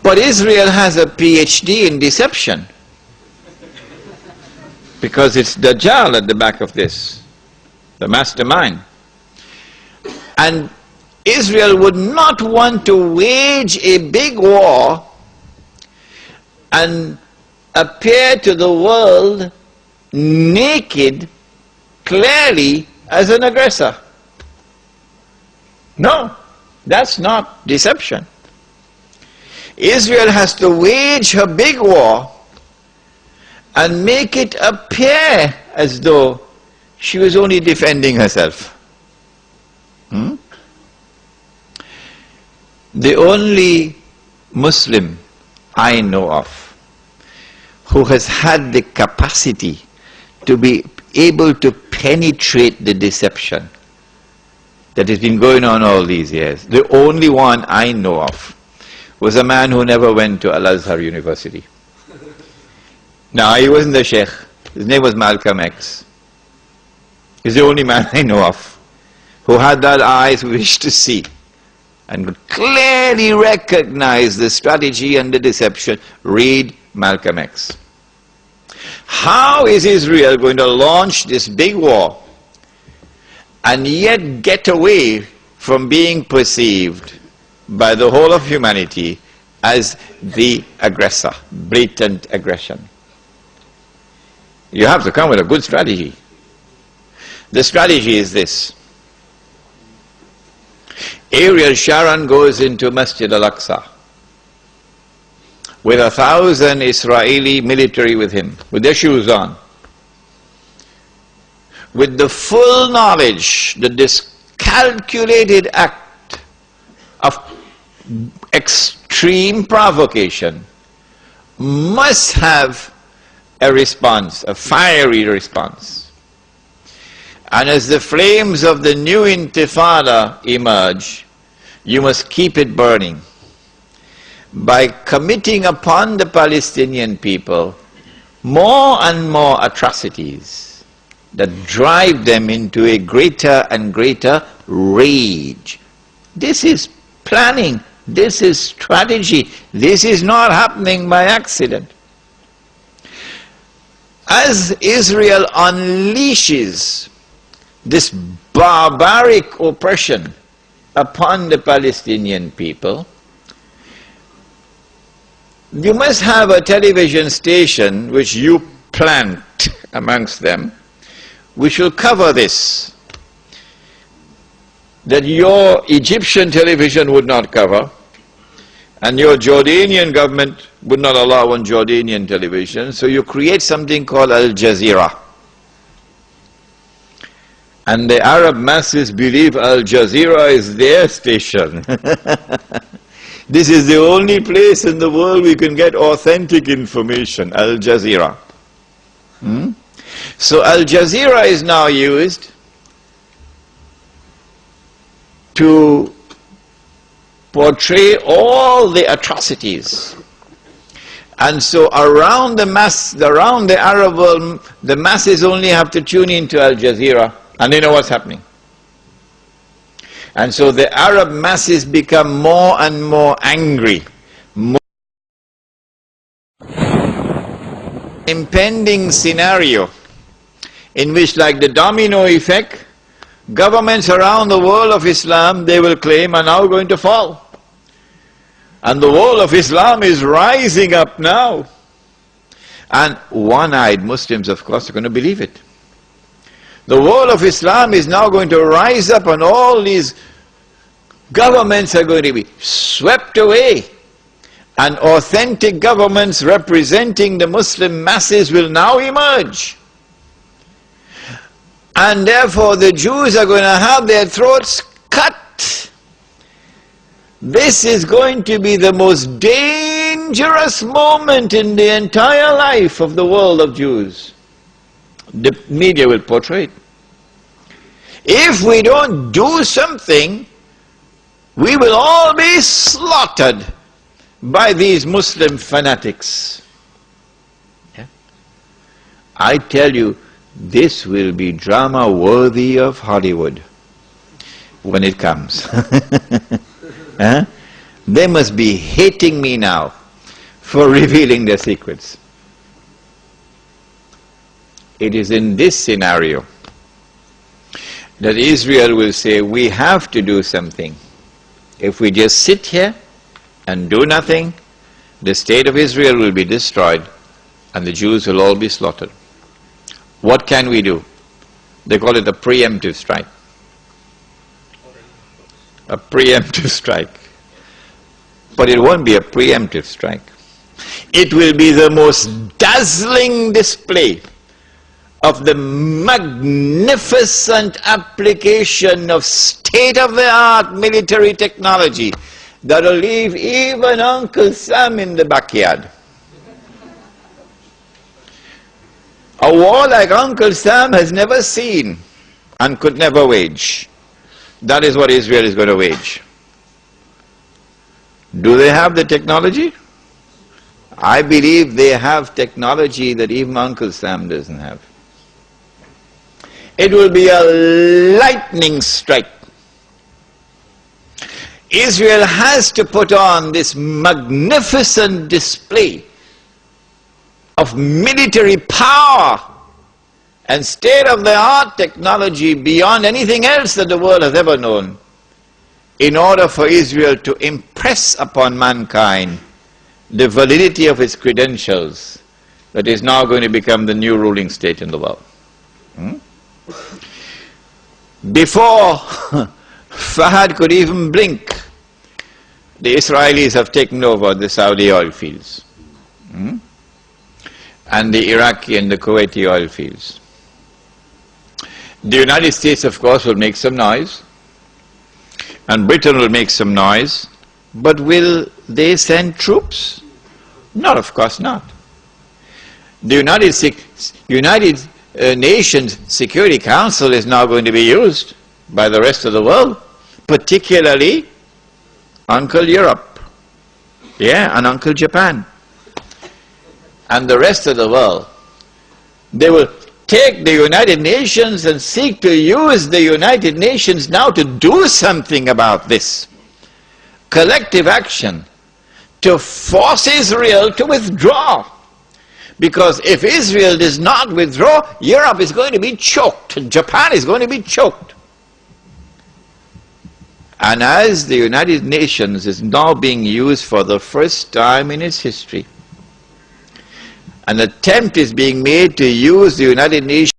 But Israel has a PhD in deception, because it's Dajjal at the back of this, the mastermind. And Israel would not want to wage a big war and appear to the world naked, clearly, as an aggressor. No, that's not deception. Israel has to wage her big war and make it appear as though she was only defending herself. The only Muslim I know of who has had the capacity to be able to penetrate the deception that has been going on all these years, the only one I know of, was a man who never went to Al-Azhar University. No, he wasn't the Sheikh. His name was Malcolm X. He's the only man I know of who had that eyes wish to see and could clearly recognize the strategy and the deception. Read Malcolm X. How is Israel going to launch this big war and yet get away from being perceived by the whole of humanity as the aggressor, blatant aggression? You have to come with a good strategy. The strategy is this. Ariel Sharon goes into Masjid al-Aqsa with 1,000 Israeli military with him, with their shoes on, with the full knowledge that this calculated act of extreme provocation must have a response, a fiery response. And as the flames of the new intifada emerge, you must keep it burning by committing upon the Palestinian people more and more atrocities that drive them into a greater and greater rage. This is planning, this is strategy, this is not happening by accident. As Israel unleashes this barbaric oppression upon the Palestinian people, you must have a television station which you plant amongst them, which will cover this, that your Egyptian television would not cover, and your Jordanian government would not allow on Jordanian television, so you create something called Al Jazeera. And the Arab masses believe Al Jazeera is their station. This is the only place in the world we can get authentic information, Al Jazeera. So Al Jazeera is now used to portray all the atrocities. And so around the Arab world, the masses only have to tune into Al Jazeera and they know what's happening. And so the Arab masses become more and more angry. Impending scenario in which, like the domino effect, governments around the world of Islam, they will claim, are now going to fall. And the world of Islam is rising up now. And one-eyed Muslims, of course, are going to believe it. The world of Islam is now going to rise up and all these governments are going to be swept away. And authentic governments representing the Muslim masses will now emerge. And therefore the Jews are going to have their throats cut. This is going to be the most dangerous moment in the entire life of the world of Jews. The media will portray it. If we don't do something, we will all be slaughtered by these Muslim fanatics. Yeah? I tell you, this will be drama worthy of Hollywood when it comes. They must be hating me now for revealing their secrets. It is in this scenario that Israel will say, we have to do something. If we just sit here and do nothing, the state of Israel will be destroyed and the Jews will all be slaughtered. What can we do? They call it a preemptive strike. A preemptive strike. But it won't be a preemptive strike. It will be the most dazzling display of the magnificent application of state-of-the-art military technology that'll leave even Uncle Sam in the backyard. A war like Uncle Sam has never seen and could never wage. That is what Israel is going to wage. Do they have the technology? I believe they have technology that even Uncle Sam doesn't have. It will be a lightning strike. Israel has to put on this magnificent display of military power and state-of-the-art technology beyond anything else that the world has ever known, in order for Israel to impress upon mankind the validity of its credentials that is now going to become the new ruling state in the world. Before Fahad could even blink, the Israelis have taken over the Saudi oil fields and the Iraqi and the Kuwaiti oil fields. The United States, of course, will make some noise, and Britain will make some noise, but will they send troops? No, of course not. The United Nations Security Council is now going to be used by the rest of the world, particularly Uncle Europe, and Uncle Japan, and the rest of the world. They will take the United Nations and seek to use the United Nations now to do something about this. Collective action to force Israel to withdraw. Because if Israel does not withdraw, Europe is going to be choked, Japan is going to be choked. And as the United Nations is now being used for the first time in its history, an attempt is being made to use the United Nations